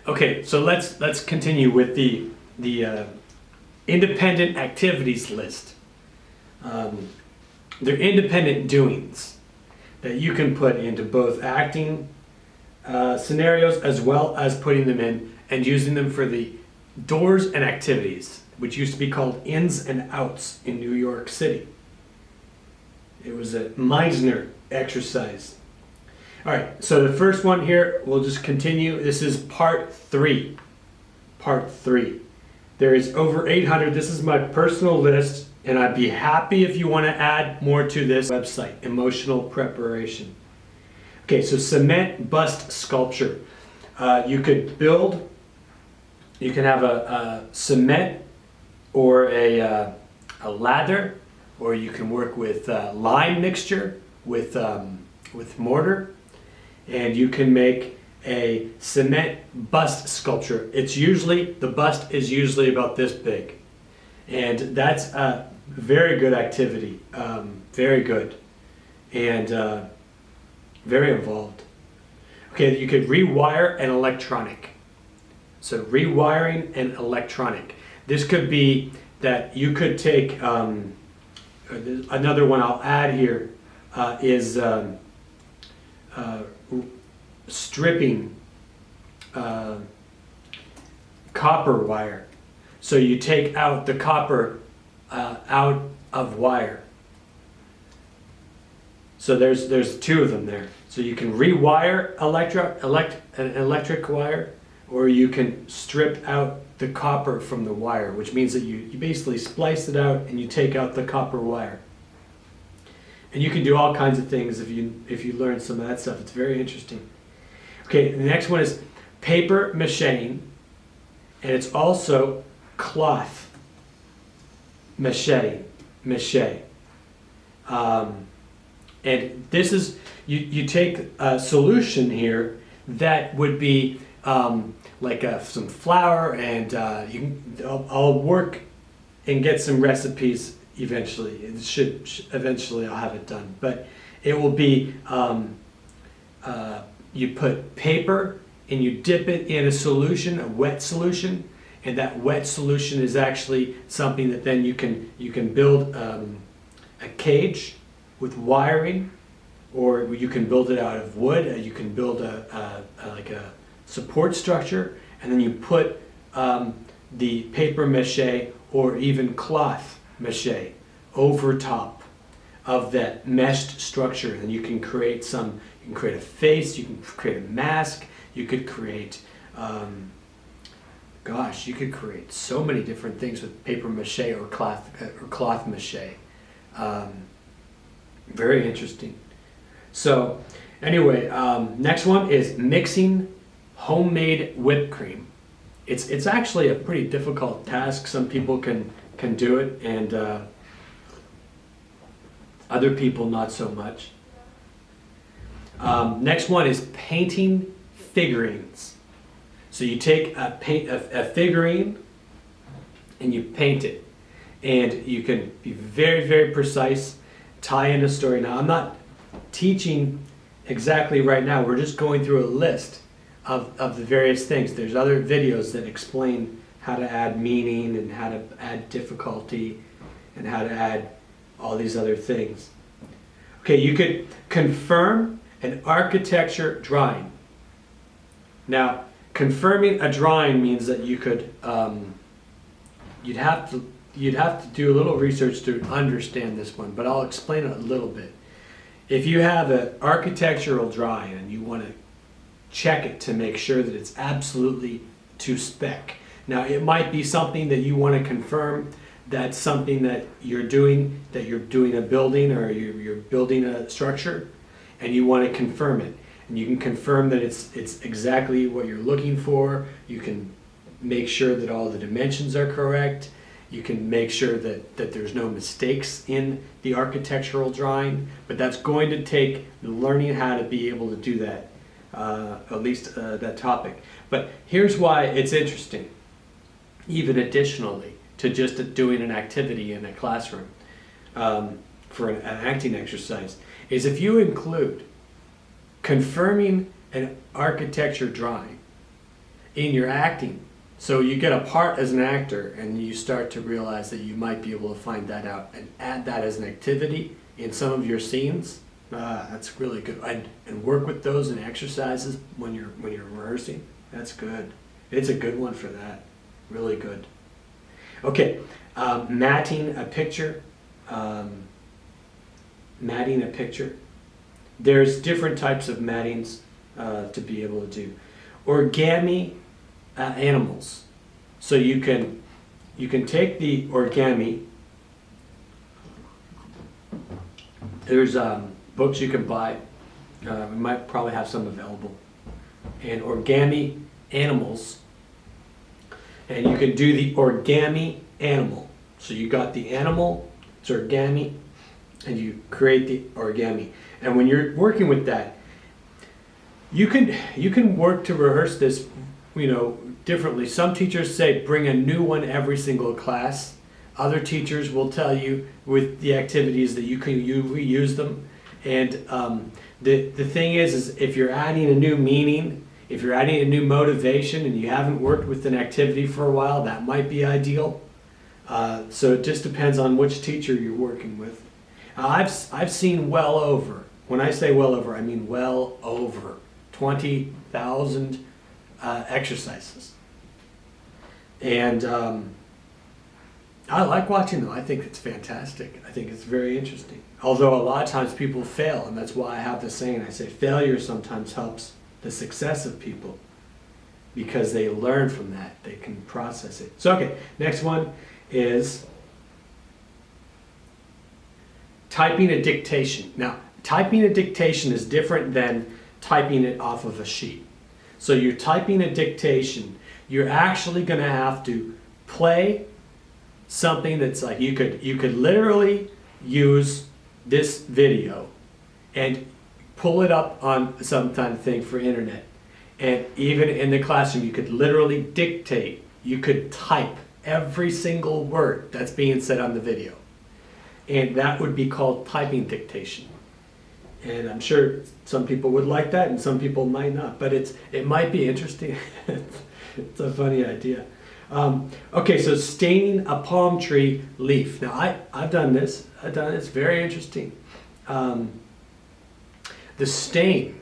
Okay, so let's continue with the independent activities list. They're independent doings that you can put into both acting scenarios as well as putting them in and using them for the doors and activities, which used to be called ins and outs in New York City. It was a Meisner exercise. All right, so the first one here, we'll just continue. This is part 3. Part 3. There is over 800. This is my personal list, and I'd be happy if you want to add more to this website, Emotional Preparation. Okay, so cement bust sculpture. You could build, you can have a cement or a lather, or you can work with lime mixture with mortar, and you can make a cement bust sculpture. It's usually, the bust is usually about this big, and that's a very good activity, very good, and very involved. Okay, you could rewire an electronic. So rewiring an electronic. This could be that you could take, another one I'll add here is stripping copper wire. So you take out the copper out of wire. So there's 2 of them there. So you can rewire an electric wire, or you can strip out the copper from the wire, which means that you basically splice it out and you take out the copper wire. And you can do all kinds of things if you learn some of that stuff. It's very interesting. Okay, the next one is paper macheing, and it's also cloth mache. And this is, you take a solution here that would be like some flour, and I'll work and get some recipes eventually. It should eventually I'll have it done, but it will be you put paper and you dip it in a solution, a wet solution, and that wet solution is actually something that then you can build a cage with wiring, or you can build it out of wood. You can build like a support structure, and then you put the paper mache or even cloth mache over top of that meshed structure, and you can create a face, you can create a mask, you could create you could create so many different things with paper mache or cloth mache. Very interesting. So anyway, next one is mixing homemade whipped cream. It's actually a pretty difficult task. Some people can do it, and other people not so much. Next one is painting figurines. So you take a figurine and you paint it, and you can be very, very precise, tie in a story. Now, I'm not teaching exactly right now. We're just going through a list of the various things. There's other videos that explain how to add meaning and how to add difficulty and how to add all these other things. Okay, you could confirm an architecture drawing. Now, confirming a drawing means that you could, you'd have to do a little research to understand this one, but I'll explain it a little bit. If you have an architectural drawing and you want to check it to make sure that it's absolutely to spec. Now, it might be something that you want to confirm, that's something that you're doing a building, or you're building a structure, and you want to confirm it. And you can confirm that it's exactly what you're looking for. You can make sure that all the dimensions are correct. You can make sure that there's no mistakes in the architectural drawing, but that's going to take learning how to be able to do that, at least that topic. But here's why it's interesting, even additionally to just doing an activity in a classroom for an acting exercise, is if you include confirming an architecture drawing in your acting. So you get a part as an actor and you start to realize that you might be able to find that out and add that as an activity in some of your scenes. That's really good. And work with those in exercises when you're rehearsing. That's good. It's a good one for that. Really good. Okay, matting a picture. Matting a picture. There's different types of mattings to be able to do. Origami animals. So you can take the origami. There's books you can buy. We might probably have some available. And origami animals. And you can do the origami animal. So you got the animal, it's origami, and you create the origami. And when you're working with that, you can work to rehearse this, differently. Some teachers say bring a new one every single class. Other teachers will tell you with the activities that you can reuse them. And the thing is if you're adding a new meaning, if you're adding a new motivation and you haven't worked with an activity for a while, that might be ideal. So it just depends on which teacher you're working with. I've seen well over, when I say well over, I mean well over 20,000 exercises. And I like watching them. I think it's fantastic. I think it's very interesting. Although a lot of times people fail, and that's why I have this saying. I say failure sometimes helps the success of people because they learn from that. They can process it. So, okay, next one is typing a dictation. Now, typing a dictation is different than typing it off of a sheet. So you're typing a dictation. You're actually going to have to play something that's like you could literally use this video and pull it up on some kind of thing for internet. And even in the classroom, you could literally dictate. You could type every single word that's being said on the video. And that would be called typing dictation. And I'm sure some people would like that and some people might not, but it might be interesting. It's a funny idea. Okay, so staining a palm tree leaf. Now I've done this. It's very interesting. The stain.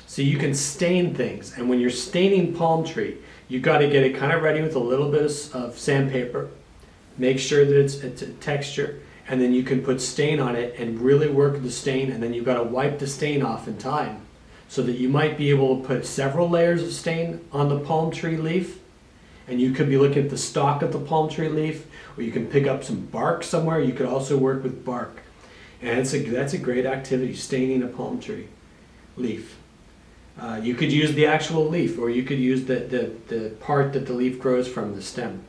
So you can stain things, and when you're staining palm tree, you got to get it kind of ready with a little bit of sandpaper. Make sure that it's a texture, and then you can put stain on it and really work the stain, and then you've got to wipe the stain off in time, so that you might be able to put several layers of stain on the palm tree leaf. And you could be looking at the stalk of the palm tree leaf, or you can pick up some bark somewhere. You could also work with bark. And that's a great activity, staining a palm tree leaf. You could use the actual leaf, or you could use the part that the leaf grows from, the stem.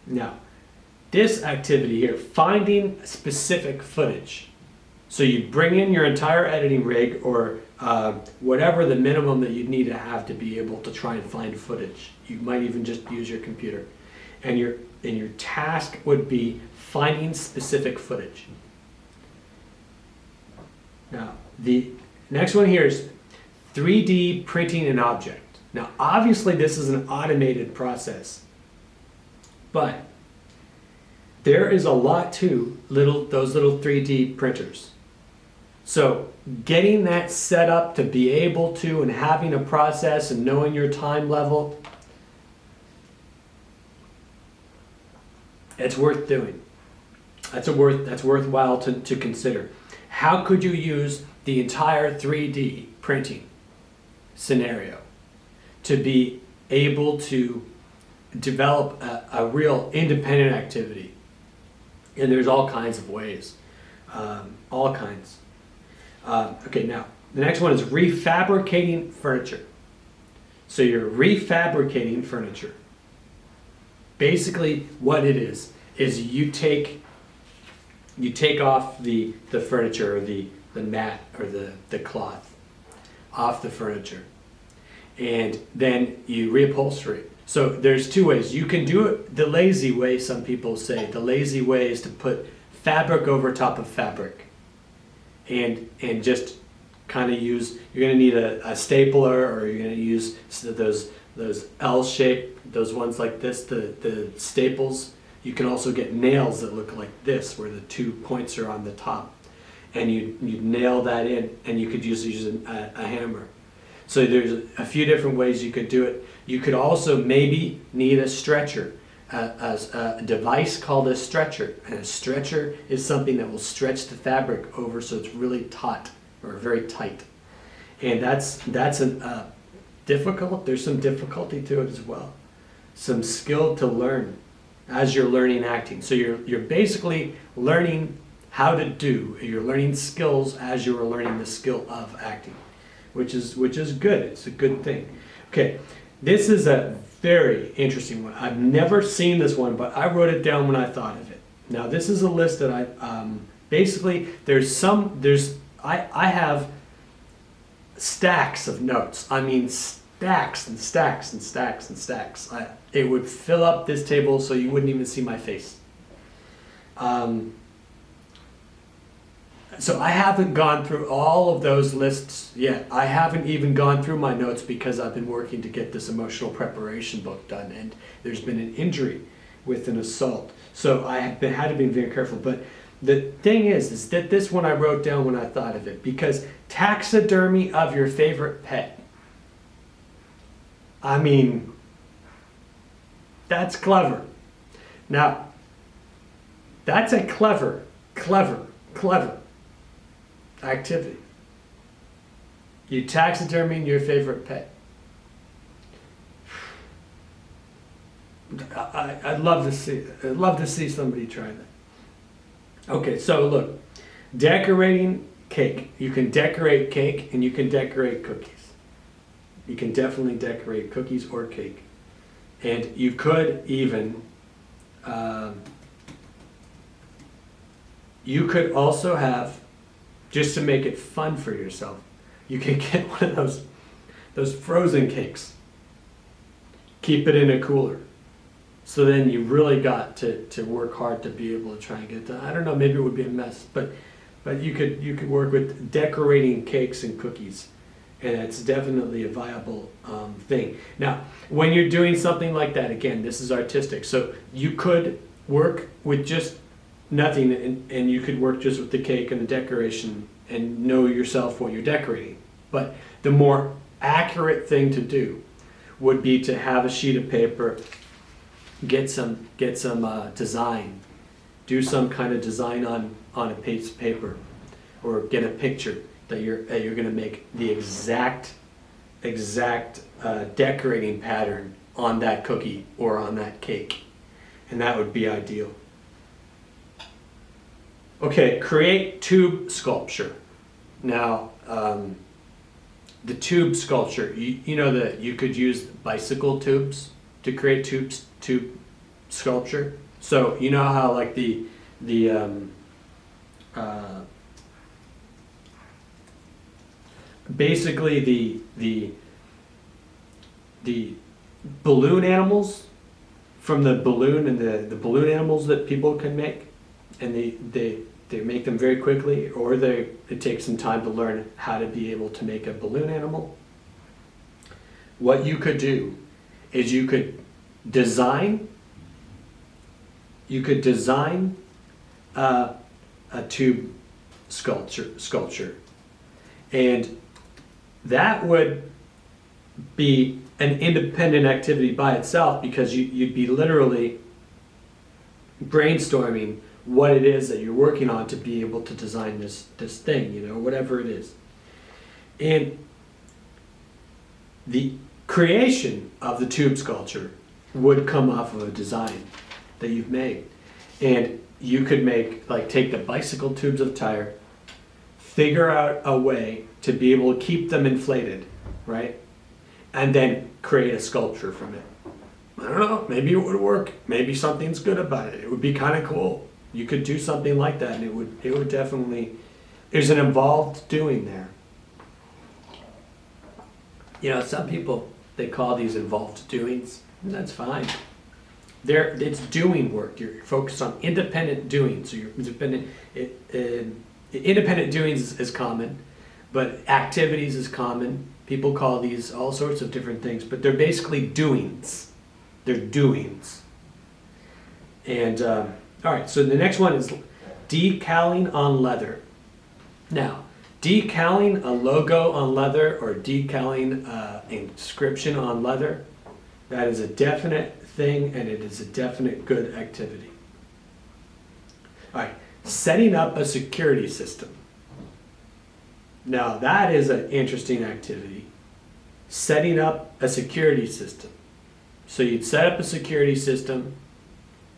Now, this activity here, finding specific footage. So you bring in your entire editing rig, or whatever the minimum that you'd need to have to be able to try and find footage. You might even just use your computer. And your task would be finding specific footage. Now, the next one here is 3D printing an object. Now, obviously this is an automated process, but there is a lot to those little 3D printers. So getting that set up to be able to, and having a process and knowing your time level, it's worth doing. That's worthwhile to consider. How could you use the entire 3D printing scenario to be able to develop a real independent activity? And there's all kinds of ways, all kinds. Okay, now the next one is refabricating furniture. So you're refabricating furniture. Basically what it is you take off the furniture, or the mat, or the cloth off the furniture, and then you reupholster it. So there's two ways. You can do it the lazy way. Some people say the lazy way is to put fabric over top of fabric and just kind of use, you're going to need a stapler, or you're going to use those L shape, those ones like this, the staples. You can also get nails that look like this, where the 2 points are on the top, and you nail that in, and you could use a hammer. So there's a few different ways you could do it. You could also maybe need a stretcher, a device called a stretcher. And a stretcher is something that will stretch the fabric over so it's really taut or very tight. And that's difficult. There's some difficulty to it as well. Some skill to learn as you're learning acting. So you're basically learning how to do. You're learning skills as you are learning the skill of acting, which is good. It's a good thing. Okay, this is a very interesting one. I've never seen this one, but I wrote it down when I thought of it. Now this is a list that I basically I have stacks of notes. I mean stacks and stacks and stacks and stacks. It would fill up this table so you wouldn't even see my face. So I haven't gone through all of those lists yet. I haven't even gone through my notes because I've been working to get this emotional preparation book done, and there's been an injury with an assault. So I had to be very careful. But the thing is that this one I wrote down when I thought of it, because taxidermy of your favorite pet. I mean, that's clever. Now, that's a clever activity. You taxiderming your favorite pet. I'd love to see somebody try that. Okay, so look, decorating cake. You can decorate cake and you can decorate cookies. You can definitely decorate cookies or cake. And you could even, you could also have, just to make it fun for yourself, you can get one of those frozen cakes. Keep it in a cooler. So then you really got to work hard to be able to try and get it done. I don't know, maybe it would be a mess, but you could work with decorating cakes and cookies, and it's definitely a viable thing. Now, when you're doing something like that, again, this is artistic, so you could work with just nothing, and you could work just with the cake and the decoration and know yourself what you're decorating. But the more accurate thing to do would be to have a sheet of paper, get some design, do some kind of design on a piece of paper, or get a picture that you're going to make the exact decorating pattern on that cookie or on that cake, and that would be ideal. Okay, create tube sculpture. Now, the tube sculpture, you know that you could use bicycle tubes to create tube sculpture. So you know how like the basically the balloon animals from the balloon, and the balloon animals that people can make, and they make them very quickly, or it takes some time to learn how to be able to make a balloon animal. What you could do is you could design a tube sculpture, and that would be an independent activity by itself, because you'd be literally brainstorming what it is that you're working on to be able to design this thing, whatever it is. And the creation of the tube sculpture would come off of a design that you've made. And you could take the bicycle tubes of tire, figure out a way to be able to keep them inflated, right? And then create a sculpture from it. I don't know, maybe it would work. Maybe something's good about it. It would be kind of cool. You could do something like that, and it would definitely, there's an involved doing there. Some people, they call these involved doings, and that's fine. It's doing work. You're focused on independent doing. So you're independent doings is common, but activities is common. People call these all sorts of different things, but they're basically doings. They're doings. And all right, so the next one is decaling on leather. Now, decaling a logo on leather or decaling inscription on leather, that is a definite thing, and it is a definite good activity. All right, setting up a security system. Now, that is an interesting activity. Setting up a security system. So you'd set up a security system,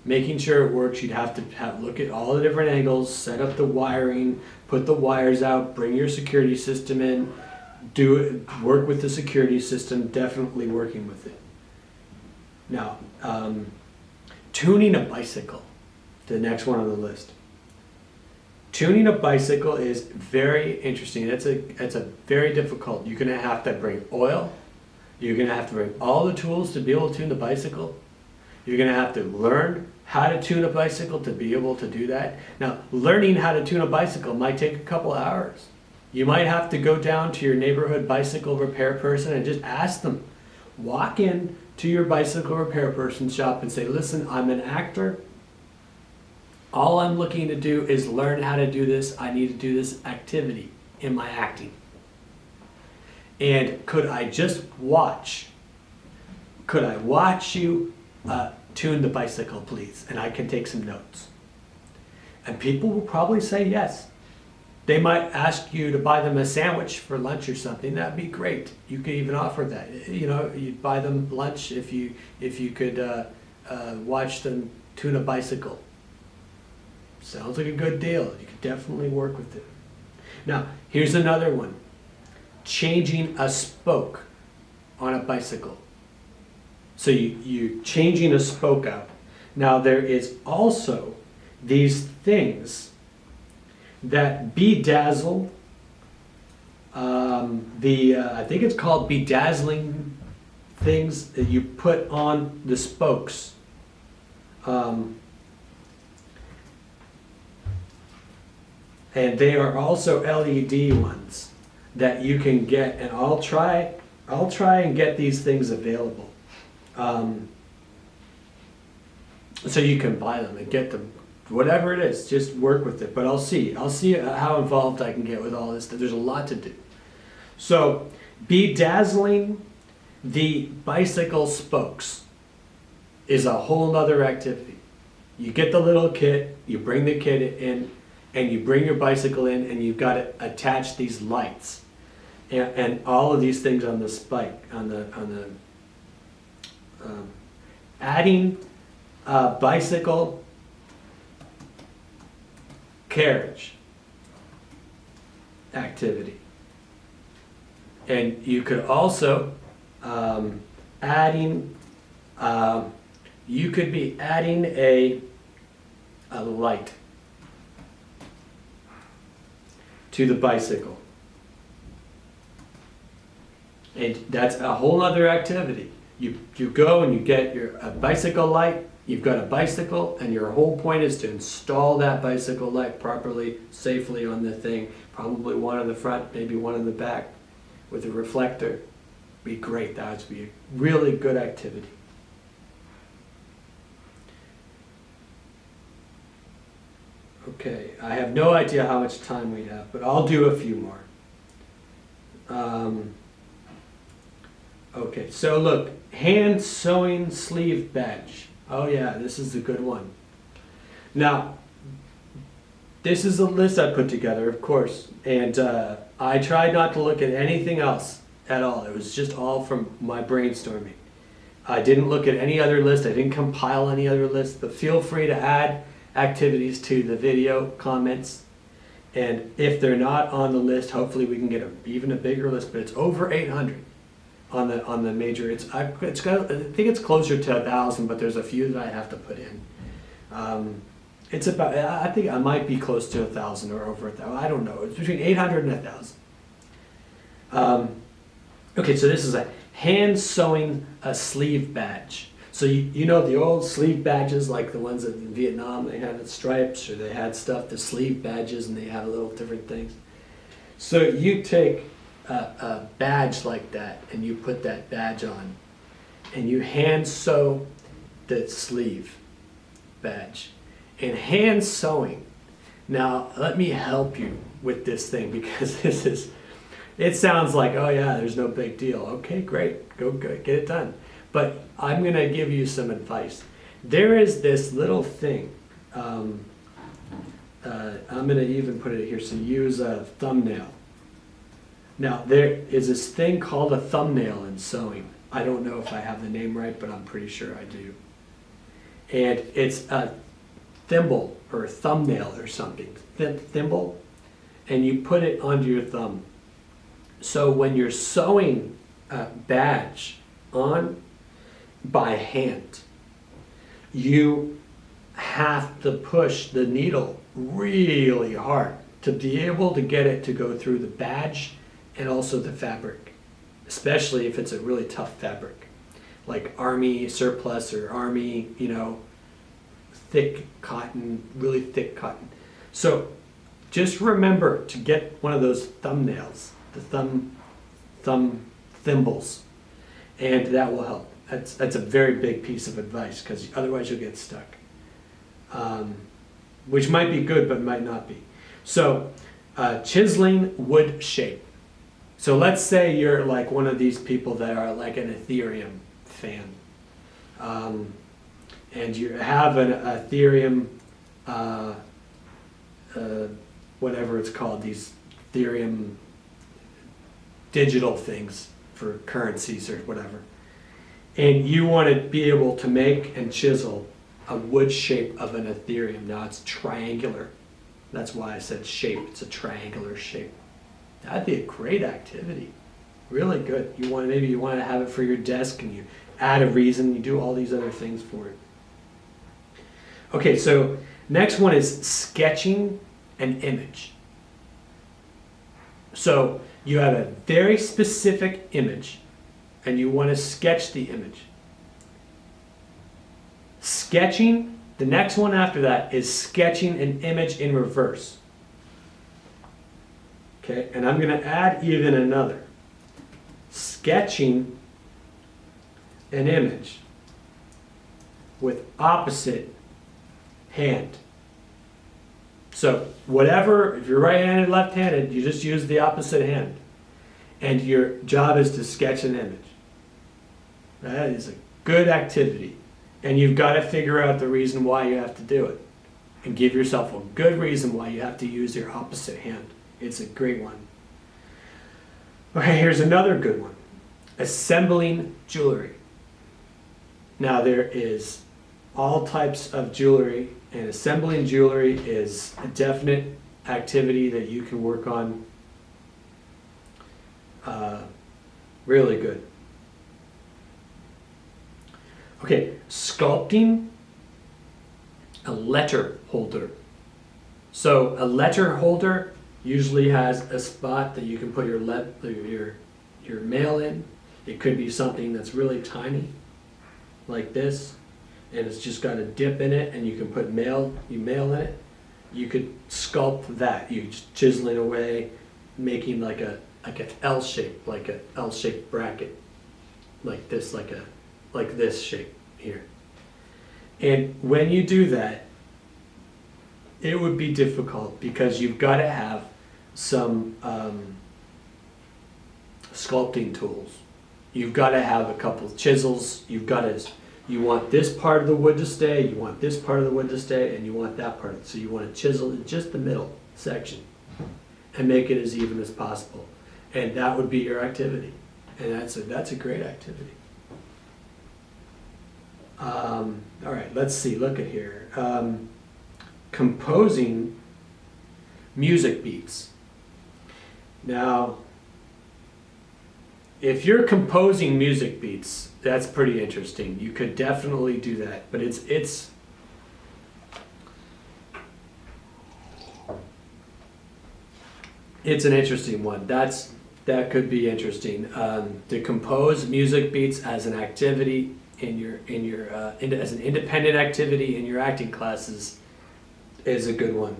making sure it works. You'd have to look at all the different angles, set up the wiring, put the wires out, bring your security system in, do it, work with the security system, definitely working with it. Now, tuning a bicycle, the next one on the list. Tuning a bicycle is very interesting. It's a very difficult. You're gonna have to bring oil. You're gonna have to bring all the tools to be able to tune the bicycle. You're gonna have to learn how to tune a bicycle to be able to do that. Now, learning how to tune a bicycle might take a couple hours. You might have to go down to your neighborhood bicycle repair person and just ask them. Walk in to your bicycle repair person's shop and say, listen, I'm an actor. All I'm looking to do is learn how to do this. I need to do this activity in my acting. And could I just watch? Could I watch you tune the bicycle, please? And I can take some notes. And people will probably say yes. They might ask you to buy them a sandwich for lunch or something. That'd be great. You could even offer that. You know, you'd buy them lunch if you could watch them tune a bicycle. Sounds like a good deal. You could definitely work with it. Now, here's another one. Changing a spoke on a bicycle. So you're changing a spoke out. Now, there is also these things that bedazzle, I think it's called bedazzling things that you put on the spokes. And they are also LED ones that you can get, and I'll try and get these things available. So you can buy them and get them, whatever it is, just work with it. But I'll see how involved I can get with all this. There's a lot to do. So bedazzling the bicycle spokes is a whole nother activity. You get the little kit, you bring the kit in, and you bring your bicycle in, and you've got to attach these lights and all of these things on the spike, adding a bicycle carriage activity. And you could also you could be adding a light to the bicycle. And that's a whole other activity. You go and you get a bicycle light, you've got a bicycle, and your whole point is to install that bicycle light properly, safely on the thing, probably one in the front, maybe one in the back, with a reflector. Be great. That would be a really good activity. Okay, I have no idea how much time we have, but I'll do a few more. Okay, so look, hand sewing sleeve badge. Oh yeah, this is a good one. Now, this is a list I put together, of course, and I tried not to look at anything else at all. It was just all from my brainstorming. I didn't look at any other list. I didn't compile any other list, but feel free to add activities to the video comments. And if they're not on the list, hopefully we can get even a bigger list, but it's over 800 on the major. I think it's closer to 1,000, but there's a few that I have to put in. It's about, I think I might be close to 1,000 or over 1,000. I don't know. It's between 800 and 1,000. Okay, so this is a hand sewing a sleeve badge. So you know the old sleeve badges, like the ones in Vietnam, they had stripes, or they had stuff, the sleeve badges, and they had little different things. So you take a badge like that and you put that badge on and you hand sew the sleeve badge. And hand sewing, now let me help you with this thing because it sounds like, oh yeah, there's no big deal. Okay, great, go get it done. But I'm gonna give you some advice. There is this little thing, I'm gonna even put it here, so use a thumbnail. Now there is this thing called a thumbnail in sewing. I don't know if I have the name right, but I'm pretty sure I do. And it's a thimble or a thumbnail or something, thimble, and you put it under your thumb. So when you're sewing a badge on by hand, you have to push the needle really hard to be able to get it to go through the badge and also the fabric, especially if it's a really tough fabric, like army surplus or army, thick cotton, really thick cotton. So just remember to get one of those thumbnails, the thumb thimbles, and that will help. That's a very big piece of advice because otherwise you'll get stuck, which might be good but might not be. So chiseling wood shape. So let's say you're like one of these people that are like an Ethereum fan, and you have an Ethereum, whatever it's called, these Ethereum digital things for currencies or whatever. And you want to be able to make and chisel a wood shape of an Ethereum. Now it's triangular. That's why I said shape. It's a triangular shape. That'd be a great activity. Really good. Maybe you want to have it for your desk and you add a reason, you do all these other things for it. Okay, so next one is sketching an image. So you have a very specific image and you want to sketch the image. Sketching, the next one after that is sketching an image in reverse. Okay, and I'm going to add even another. Sketching an image with opposite hand. So whatever, if you're right-handed, left-handed, you just use the opposite hand. And your job is to sketch an image. That is a good activity. And you've got to figure out the reason why you have to do it. And give yourself a good reason why you have to use your opposite hand. It's a great one. Okay, here's another good one. Assembling jewelry. Now there is all types of jewelry, and assembling jewelry is a definite activity that you can work on. Really good. Okay, sculpting a letter holder. So a letter holder usually has a spot that you can put your mail in. It could be something that's really tiny, like this, and it's just got a dip in it, and you can put mail in it. You could sculpt that. You just chiseling away, making like an L shape, like an L-shaped bracket, like this, like this shape here. And when you do that, it would be difficult because you've got to have some sculpting tools. You've got to have a couple of chisels. You want this part of the wood to stay, you want this part of the wood to stay, and you want that part. So you want to chisel just the middle section and make it as even as possible. And that would be your activity. And that's a great activity. All right, let's see, look at here. Composing music beats. Now, if you're composing music beats, that's pretty interesting. You could definitely do that, but it's an interesting one. That could be interesting. To compose music beats as an activity as an independent activity in your acting classes is a good one.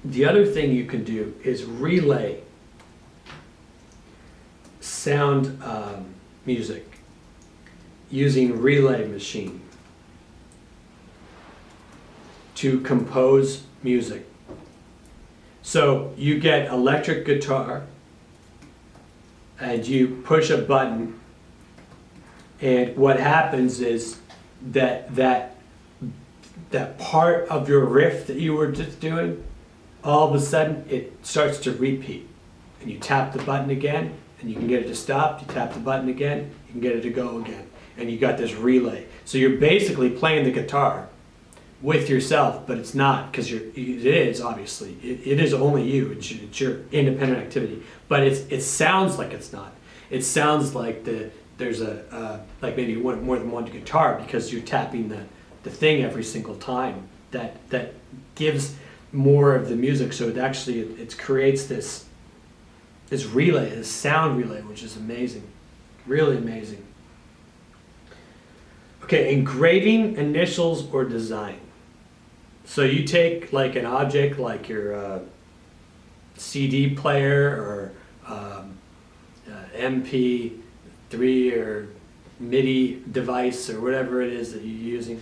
The other thing you can do is relay sound music using relay machine to compose music. So you get electric guitar and you push a button, and what happens is that part of your riff that you were just doing, all of a sudden it starts to repeat. And you tap the button again and you can get it to stop. You tap the button again, you can get it to go again. And you got this relay. So you're basically playing the guitar with yourself, but it's not, because it is obviously. It is only you. It's your independent activity. But it sounds like it's not. It sounds like there's like maybe more than one guitar, because you're tapping the thing every single time. That gives more of the music. So it creates this relay, this sound relay, which is amazing, really amazing. Okay, engraving, initials, or design. So you take like an object like your CD player or MP3 or MIDI device or whatever it is that you're using,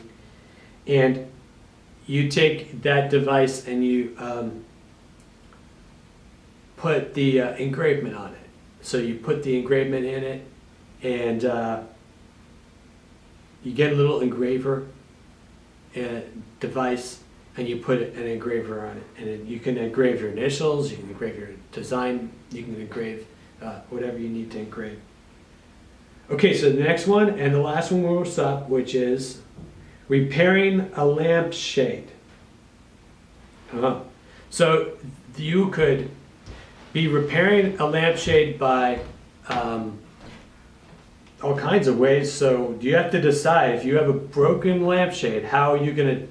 and you take that device and you put the engravement on it. So you put the engravement in it, and you get a little engraver device, and you put an engraver on it. And then you can engrave your initials, you can engrave your design, you can engrave whatever you need to engrave. Okay, so the next one, and the last one we'll stop, which is repairing a lampshade. So you could be repairing a lampshade by all kinds of ways. So you have to decide, if you have a broken lampshade, how are you going to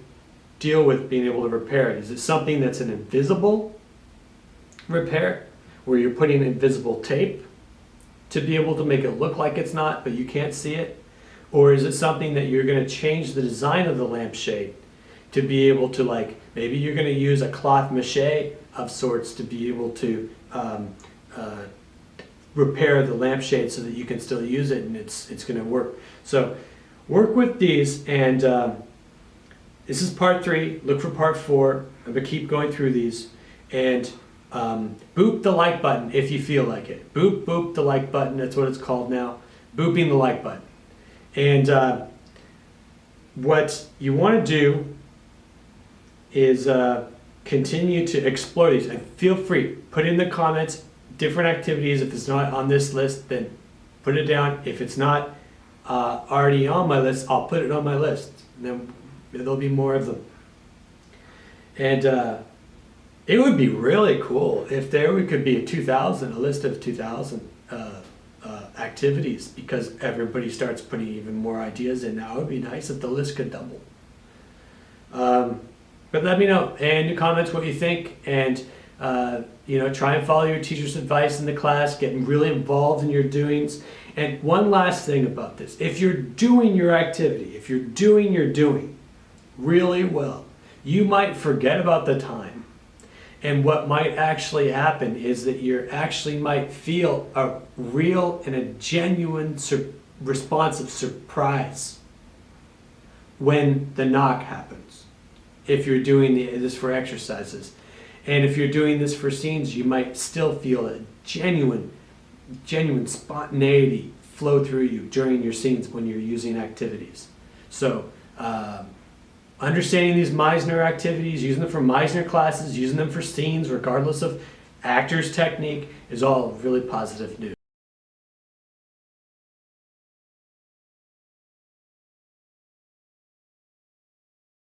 deal with being able to repair it? Is it something that's an invisible repair, where you're putting invisible tape to be able to make it look like it's not, but you can't see it? Or is it something that you're going to change the design of the lampshade to be able to, like, maybe you're going to use a cloth mache of sorts to be able to repair the lampshade so that you can still use it and it's going to work. So work with these, and this is part 3. Look for part 4. I'm going to keep going through these, and boop the like button if you feel like it. Boop the like button. That's what it's called now. Booping the like button. And what you want to do is continue to explore these. And feel free, put in the comments different activities. If it's not on this list, then put it down. If it's not already on my list, I'll put it on my list. And then there'll be more of them. And it would be really cool if there could be a list of 2,000 activities, because everybody starts putting even more ideas in now. It would be nice if the list could double. But let me know in the comments what you think, and try and follow your teacher's advice in the class, getting really involved in your doings. And one last thing about this: if you're doing your activity, if you're doing your doing really well, you might forget about the time. And what might actually happen is that you actually might feel a real and a genuine response of surprise when the knock happens. If you're doing this for exercises. And if you're doing this for scenes, you might still feel a genuine spontaneity flow through you during your scenes when you're using activities. So understanding these Meisner activities, using them for Meisner classes, using them for scenes, regardless of actor's technique, is all really positive news.